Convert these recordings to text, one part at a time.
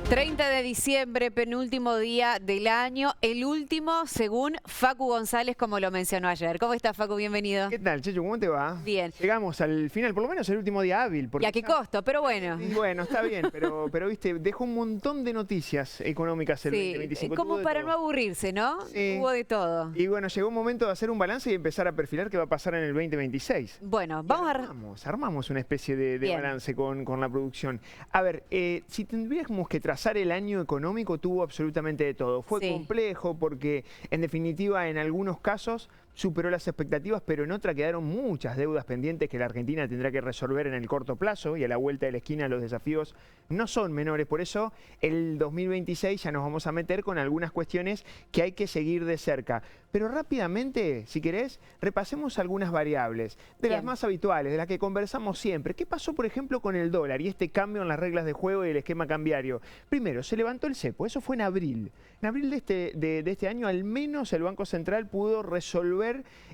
30 de diciembre, penúltimo día del año, el último según Facu González, como lo mencionó ayer. ¿Cómo estás, Facu? Bienvenido. ¿Qué tal, Chechu? ¿Cómo te va? Bien. Llegamos al final, por lo menos el último día hábil. ¿Y a qué costo? Pero bueno. Y bueno, está bien, pero viste, dejó un montón de noticias económicas el Sí, 2025. como para no aburrirse, ¿no? Sí. Hubo de todo. Y bueno, llegó un momento de hacer un balance y empezar a perfilar qué va a pasar en el 2026. Bueno, Y vamos armamos una especie de Bien. balance con la producción. A ver, si tendríamos que trazar el año económico, tuvo absolutamente de todo. Fue Sí. complejo porque, en definitiva, en algunos casos superó las expectativas, pero en otra quedaron muchas deudas pendientes que la Argentina tendrá que resolver en el corto plazo, y a la vuelta de la esquina los desafíos no son menores. Por eso el 2026 ya nos vamos a meter con algunas cuestiones que hay que seguir de cerca. Pero rápidamente, si querés, repasemos algunas variables, de las Bien. más habituales, de las que conversamos siempre. ¿Qué pasó, por ejemplo, con el dólar y este cambio en las reglas de juego y el esquema cambiario? Primero, se levantó el cepo, eso fue en abril. En abril de este año, al menos el Banco Central pudo resolver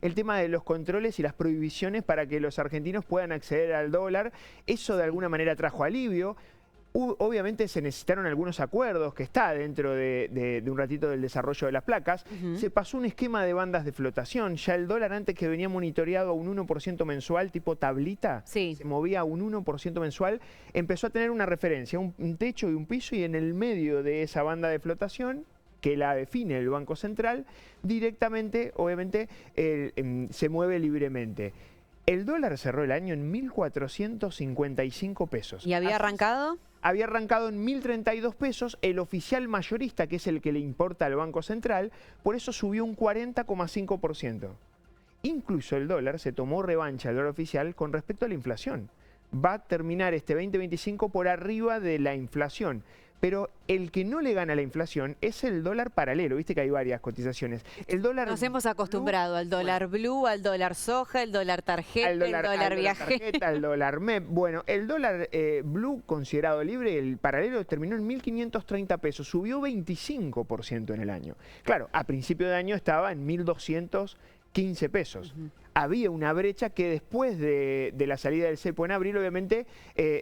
el tema de los controles y las prohibiciones para que los argentinos puedan acceder al dólar. Eso de alguna manera trajo alivio. Obviamente se necesitaron algunos acuerdos, que está dentro de un ratito del desarrollo de las placas. Se pasó un esquema de bandas de flotación. Ya el dólar, antes, que venía monitoreado a un 1% mensual, tipo tablita, Sí. se movía a un 1% mensual, empezó a tener una referencia, un techo y un piso, y en el medio de esa banda de flotación, que la define el Banco Central, directamente, obviamente, se mueve libremente. El dólar cerró el año en 1.455 pesos. ¿Y había Así arrancado? había arrancado en 1.032 pesos, el oficial mayorista, que es el que le importa al Banco Central, por eso subió un 40,5%. Incluso el dólar se tomó revancha, el dólar oficial, con respecto a la inflación. Va a terminar este 2025 por arriba de la inflación. Pero el que no le gana a la inflación es el dólar paralelo. Viste que hay varias cotizaciones. El dólar Nos hemos acostumbrado al dólar blue, al dólar soja, el dólar tarjeta, el dólar viaje. El dólar MEP. Bueno, el dólar blue, considerado libre, el paralelo, terminó en 1.530 pesos. Subió 25% en el año. Claro, a principio de año estaba en 1.215 pesos. Había una brecha que después de la salida del cepo en abril, obviamente,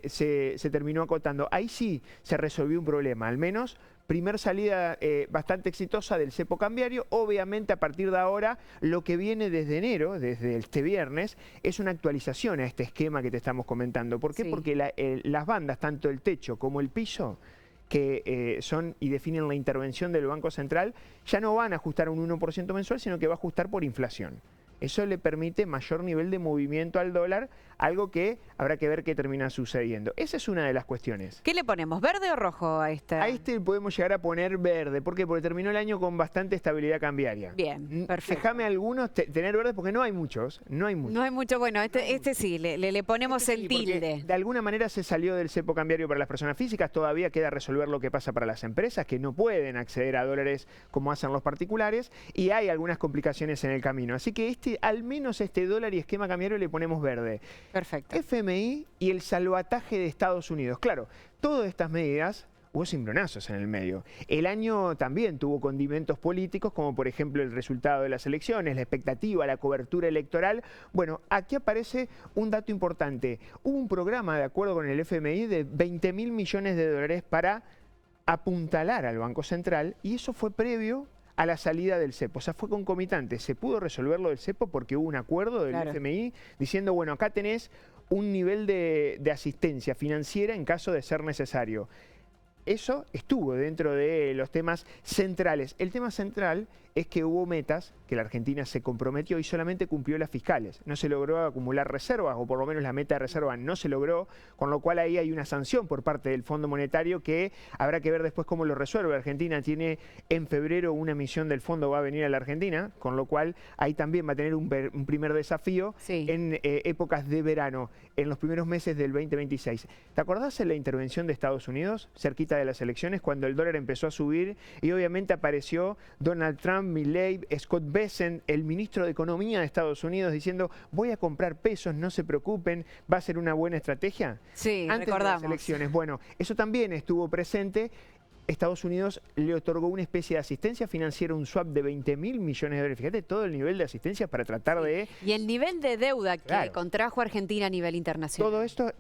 se terminó acotando. Ahí sí se resolvió un problema, al menos primer salida bastante exitosa del cepo cambiario. Obviamente, a partir de ahora, lo que viene desde enero, desde este viernes, es una actualización a este esquema que te estamos comentando. ¿Por qué? Sí. Porque las bandas, tanto el techo como el piso, que son y definen la intervención del Banco Central, ya no van a ajustar un 1% mensual, sino que va a ajustar por inflación. Eso le permite mayor nivel de movimiento al dólar, algo que habrá que ver qué termina sucediendo. Esa es una de las cuestiones. ¿Qué le ponemos, verde o rojo a esta? A este podemos llegar a poner verde. ¿Por qué? Porque terminó el año con bastante estabilidad cambiaria. Bien, perfecto. Déjame algunos tener verdes, porque no hay muchos. No hay muchos. No hay mucho, bueno, este sí, le ponemos Este sí, el porque tilde. de alguna manera se salió del cepo cambiario para las personas físicas. Todavía queda resolver lo que pasa para las empresas, que no pueden acceder a dólares como hacen los particulares, y hay algunas complicaciones en el camino. Así que al menos este dólar y esquema cambiario le ponemos verde. Perfecto. FMI y el salvataje de Estados Unidos. Claro, todas estas medidas, hubo cimbronazos en el medio. El año también tuvo condimentos políticos, como por ejemplo el resultado de las elecciones, la expectativa, la cobertura electoral. Bueno, aquí aparece un dato importante. Hubo un programa, de acuerdo con el FMI, de 20.000 millones de dólares para apuntalar al Banco Central, y eso fue previo a la salida del cepo. O sea, fue concomitante. Se pudo resolver lo del cepo porque hubo un acuerdo del FMI diciendo, bueno, acá tenés un nivel de asistencia financiera en caso de ser necesario. Eso estuvo dentro de los temas centrales. El tema central es que hubo metas que la Argentina se comprometió y solamente cumplió las fiscales. No se logró acumular reservas, o por lo menos la meta de reserva no se logró, con lo cual ahí hay una sanción por parte del Fondo Monetario que habrá que ver después cómo lo resuelve. Argentina tiene en febrero una misión del fondo, va a venir a la Argentina, con lo cual ahí también va a tener un primer desafío en épocas de verano, en los primeros meses del 2026. ¿Te acordás de la intervención de Estados Unidos cerquita de las elecciones, cuando el dólar empezó a subir y obviamente apareció Donald Trump, Milley, Scott Bessent, el ministro de Economía de Estados Unidos, diciendo, voy a comprar pesos, no se preocupen, va a ser una buena estrategia? Sí, antes recordamos. de las elecciones. Bueno, eso también estuvo presente. Estados Unidos le otorgó una especie de asistencia financiera, un swap de 20.000 millones de dólares. Fíjate todo el nivel de asistencia para tratar de... Y el nivel de deuda que Claro. contrajo Argentina a nivel internacional.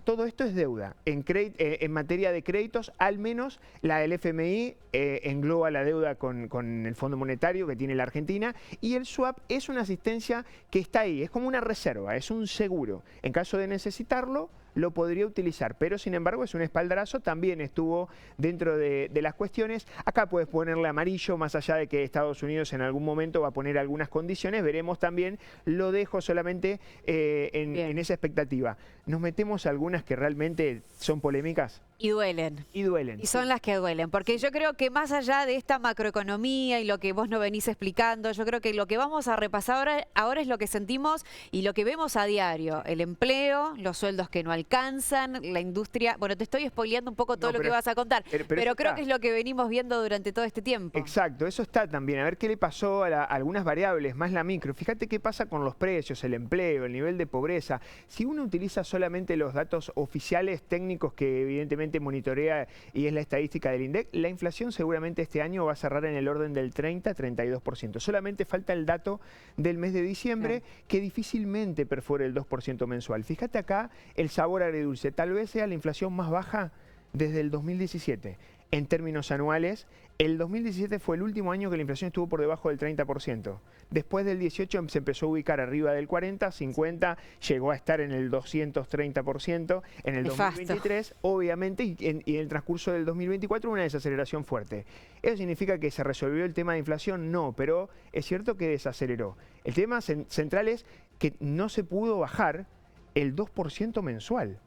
Todo esto es deuda. En materia de créditos, al menos la del FMI engloba la deuda con el Fondo Monetario que tiene la Argentina, y el swap es una asistencia que está ahí, es como una reserva, es un seguro. En caso de necesitarlo, lo podría utilizar, pero sin embargo es un espaldarazo, también estuvo dentro de las cuestiones. Acá puedes ponerle amarillo, más allá de que Estados Unidos en algún momento va a poner algunas condiciones, veremos también, lo dejo solamente en esa expectativa. Nos metemos a algunas que realmente son polémicas. Y duelen. Y duelen. Y son las que duelen, porque yo creo que más allá de esta macroeconomía y lo que vos no venís explicando, yo creo que lo que vamos a repasar ahora es lo que sentimos y lo que vemos a diario. El empleo, los sueldos que no alcanzan, la industria... Bueno, te estoy spoileando un poco todo lo que vas a contar, pero creo que es lo que venimos viendo durante todo este tiempo. Exacto, eso está también. A ver qué le pasó a algunas variables, más la micro. Fíjate qué pasa con los precios, el empleo, el nivel de pobreza. Si uno utiliza solamente los datos oficiales técnicos que evidentemente monitorea y es la estadística del INDEC, la inflación seguramente este año va a cerrar en el orden del 30-32%. Solamente falta el dato del mes de diciembre, que difícilmente perfora el 2% mensual. Fíjate acá el sabor agridulce, tal vez sea la inflación más baja desde el 2017. En términos anuales, el 2017 fue el último año que la inflación estuvo por debajo del 30%. Después del 18 se empezó a ubicar arriba del 40, 50, llegó a estar en el 230%. En el 2023, obviamente, y en el transcurso del 2024, una desaceleración fuerte. ¿Eso significa que se resolvió el tema de inflación? No, pero es cierto que desaceleró. El tema central es que no se pudo bajar el 2% mensual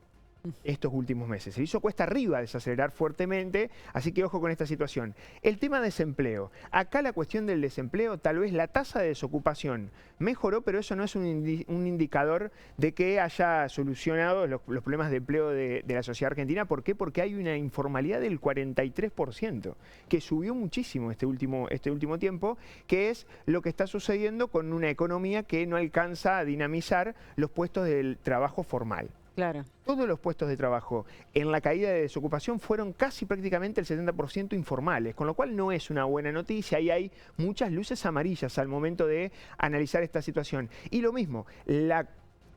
estos últimos meses. Se hizo cuesta arriba desacelerar fuertemente, así que ojo con esta situación. El tema de desempleo. Acá la cuestión del desempleo, tal vez la tasa de desocupación mejoró, pero eso no es un indicador de que haya solucionado los problemas de empleo de la sociedad argentina. ¿Por qué? Porque hay una informalidad del 43%, que subió muchísimo este último tiempo, que es lo que está sucediendo con una economía que no alcanza a dinamizar los puestos del trabajo formal. Claro. Todos los puestos de trabajo en la caída de desocupación fueron casi prácticamente el 70% informales, con lo cual no es una buena noticia y hay muchas luces amarillas al momento de analizar esta situación. Y lo mismo, la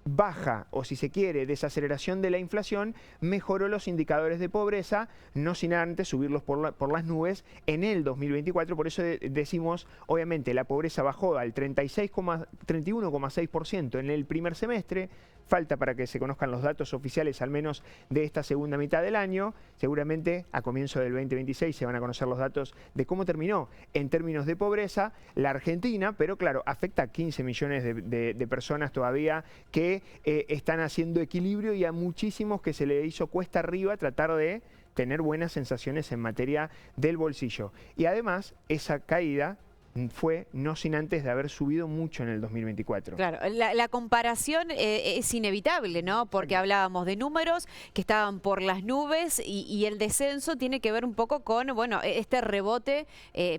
baja, o si se quiere, desaceleración de la inflación mejoró los indicadores de pobreza, no sin antes subirlos por las nubes en el 2024. Por eso decimos, obviamente, la pobreza bajó al 31,6% en el primer semestre. Falta para que se conozcan los datos oficiales, al menos de esta segunda mitad del año. Seguramente a comienzo del 2026 se van a conocer los datos de cómo terminó en términos de pobreza la Argentina, pero claro, afecta a 15 millones de personas todavía que están haciendo equilibrio y a muchísimos que se le hizo cuesta arriba tratar de tener buenas sensaciones en materia del bolsillo. Y además, esa caída fue no sin antes de haber subido mucho en el 2024. Claro, la comparación es inevitable, ¿no? Porque hablábamos de números que estaban por las nubes y el descenso tiene que ver un poco con, bueno, este rebote,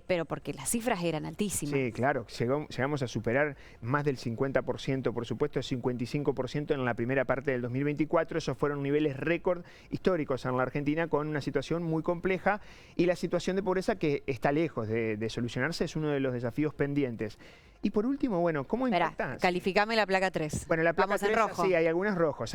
pero porque las cifras eran altísimas. Sí, claro, llegamos a superar más del 50%, por supuesto, el 55% en la primera parte del 2024. Esos fueron niveles récord históricos en la Argentina, con una situación muy compleja, y la situación de pobreza que está lejos de solucionarse es uno de los desafíos pendientes. Y por último, bueno, ¿cómo impacta? Calificame la placa 3. Bueno, la placa vamos 3, en rojo. Sí, hay algunos rojos,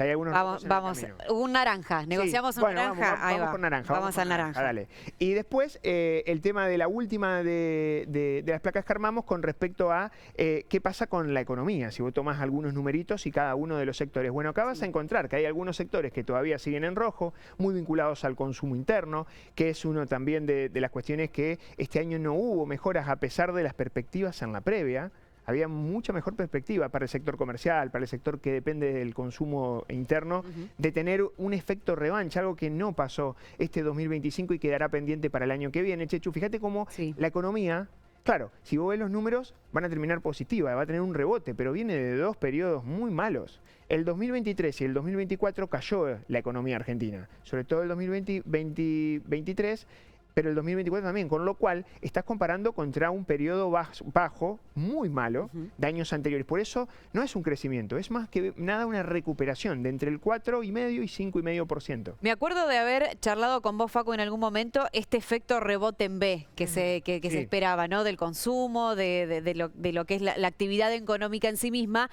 Vamos, un naranja. Negociamos un naranja. Vamos por naranja. Vamos al naranja. Dale. Y después, el tema de la última de las placas que armamos con respecto a qué pasa con la economía. Si vos tomás algunos numeritos y cada uno de los sectores. Bueno, acá vas a encontrar que hay algunos sectores que todavía siguen en rojo, muy vinculados al consumo interno, que es uno también de las cuestiones que este año no hubo mejoras a pesar de las perspectivas en la previa. Había mucha mejor perspectiva para el sector comercial, para el sector que depende del consumo interno, de tener un efecto revancha, algo que no pasó este 2025 y quedará pendiente para el año que viene. Chechu, fíjate cómo la economía, claro, si vos ves los números, van a terminar positiva, va a tener un rebote, pero viene de dos periodos muy malos. El 2023 y el 2024 cayó la economía argentina, sobre todo el 2023. pero el 2024 también, con lo cual estás comparando contra un periodo bajo, muy malo, de años anteriores. Por eso no es un crecimiento, es más que nada una recuperación de entre el 4,5% y 5,5%. Me acuerdo de haber charlado con vos, Facu, en algún momento, este efecto rebote en B que se esperaba, ¿no? Del consumo, de lo que es la actividad económica en sí misma.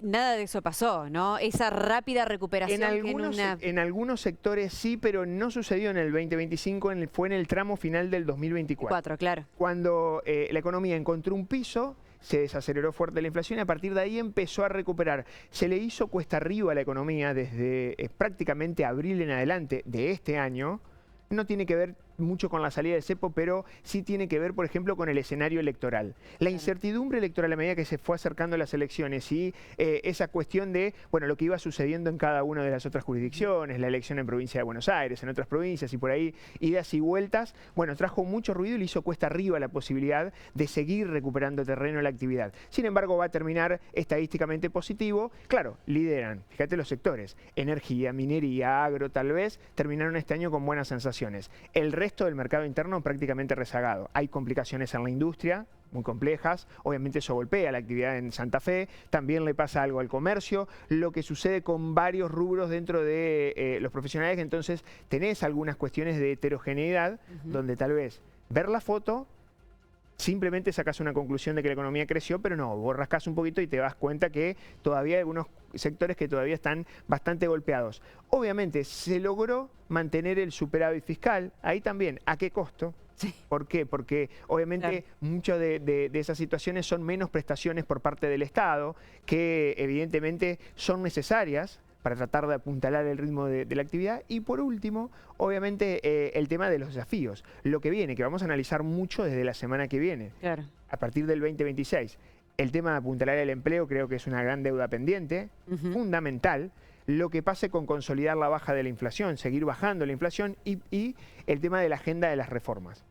Nada de eso pasó, ¿no? Esa rápida recuperación. En algunos sectores sí, pero no sucedió en el 2025, fue en el tramo final del 2024. Claro. Cuando la economía encontró un piso, se desaceleró fuerte la inflación y a partir de ahí empezó a recuperar. Se le hizo cuesta arriba a la economía desde prácticamente abril en adelante de este año. No tiene que ver mucho con la salida del cepo, pero sí tiene que ver, por ejemplo, con el escenario electoral. La incertidumbre electoral a medida que se fue acercando las elecciones y esa cuestión de, bueno, lo que iba sucediendo en cada una de las otras jurisdicciones, la elección en provincia de Buenos Aires, en otras provincias y por ahí, idas y vueltas, bueno, trajo mucho ruido y le hizo cuesta arriba la posibilidad de seguir recuperando terreno en la actividad. Sin embargo, va a terminar estadísticamente positivo. Claro, lideran, fíjate los sectores, energía, minería, agro, tal vez, terminaron este año con buenas sensaciones. El resto del mercado interno prácticamente rezagado. Hay complicaciones en la industria, muy complejas, obviamente eso golpea la actividad en Santa Fe, también le pasa algo al comercio, lo que sucede con varios rubros dentro de los profesionales, que entonces tenés algunas cuestiones de heterogeneidad, donde tal vez ver la foto, simplemente sacas una conclusión de que la economía creció, pero no, vos rascás un poquito y te das cuenta que todavía hay algunos sectores que todavía están bastante golpeados. Obviamente se logró mantener el superávit fiscal, ahí también, ¿a qué costo? Sí. ¿Por qué? Porque obviamente muchas de esas situaciones son menos prestaciones por parte del Estado, que evidentemente son necesarias para tratar de apuntalar el ritmo de la actividad. Y por último, obviamente, el tema de los desafíos. Lo que viene, que vamos a analizar mucho desde la semana que viene, a partir del 2026. El tema de apuntalar el empleo creo que es una gran deuda pendiente, fundamental. Lo que pase con consolidar la baja de la inflación, seguir bajando la inflación y el tema de la agenda de las reformas.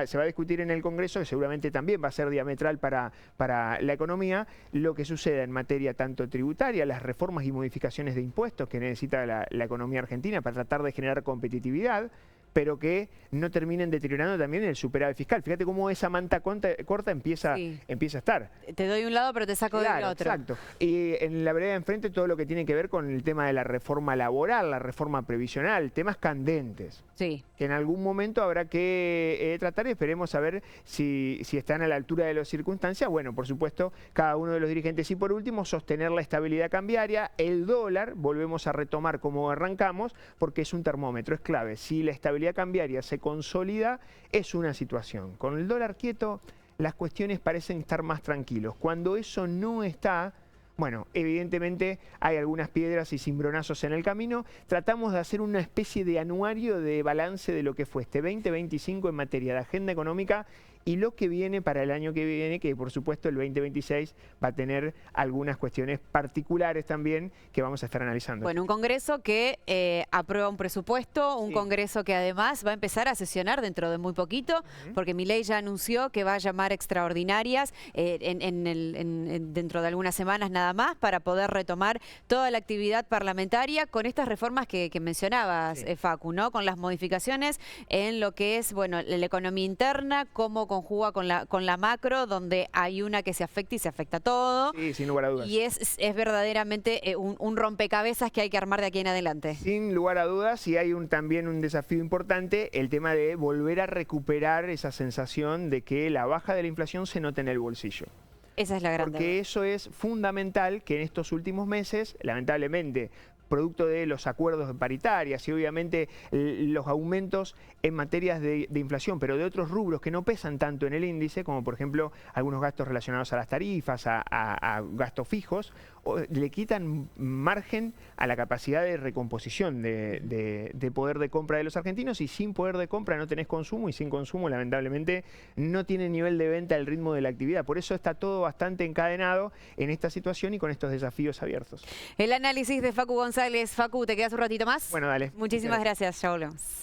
Se va a discutir en el Congreso, que seguramente también va a ser diametral para la economía, lo que suceda en materia tanto tributaria, las reformas y modificaciones de impuestos que necesita la economía argentina para tratar de generar competitividad, pero que no terminen deteriorando también el superávit fiscal. Fíjate cómo esa manta corta empieza a estar. Te doy un lado, pero te saco del otro. Exacto. Y en la vereda de enfrente todo lo que tiene que ver con el tema de la reforma laboral, la reforma previsional, temas candentes. Sí. Que en algún momento habrá que tratar y esperemos a ver si están a la altura de las circunstancias. Bueno, por supuesto, cada uno de los dirigentes. Y por último, sostener la estabilidad cambiaria. El dólar, volvemos a retomar como arrancamos, porque es un termómetro, es clave. Si la estabilidad cambiaria se consolida, es una situación. Con el dólar quieto, las cuestiones parecen estar más tranquilos. Cuando eso no está, bueno, evidentemente hay algunas piedras y cimbronazos en el camino. Tratamos de hacer una especie de anuario de balance de lo que fue este 2025 en materia de agenda económica y lo que viene para el año que viene, que por supuesto el 2026 va a tener algunas cuestiones particulares también que vamos a estar analizando. Bueno, un Congreso que aprueba un presupuesto, un Congreso que además va a empezar a sesionar dentro de muy poquito, porque Milei ya anunció que va a llamar extraordinarias dentro de algunas semanas nada más para poder retomar toda la actividad parlamentaria con estas reformas que mencionabas, Facu, ¿no? Con las modificaciones en lo que es, bueno, la economía interna, cómo conjuga con la macro, donde hay una que se afecta y se afecta a todo. Sí, sin lugar a dudas. Y es verdaderamente un rompecabezas que hay que armar de aquí en adelante. Sin lugar a dudas, y hay también un desafío importante, el tema de volver a recuperar esa sensación de que la baja de la inflación se nota en el bolsillo. Esa es la gran Porque eso es fundamental que en estos últimos meses, lamentablemente, producto de los acuerdos de paritarias y obviamente los aumentos en materias de inflación, pero de otros rubros que no pesan tanto en el índice, como por ejemplo algunos gastos relacionados a las tarifas, a gastos fijos, le quitan margen a la capacidad de recomposición de poder de compra de los argentinos, y sin poder de compra no tenés consumo, y sin consumo lamentablemente no tiene nivel de venta el ritmo de la actividad. Por eso está todo bastante encadenado en esta situación y con estos desafíos abiertos. El análisis de Facu González. Facu, ¿te quedas un ratito más? Bueno, dale. Muchísimas gracias, ya volvemos.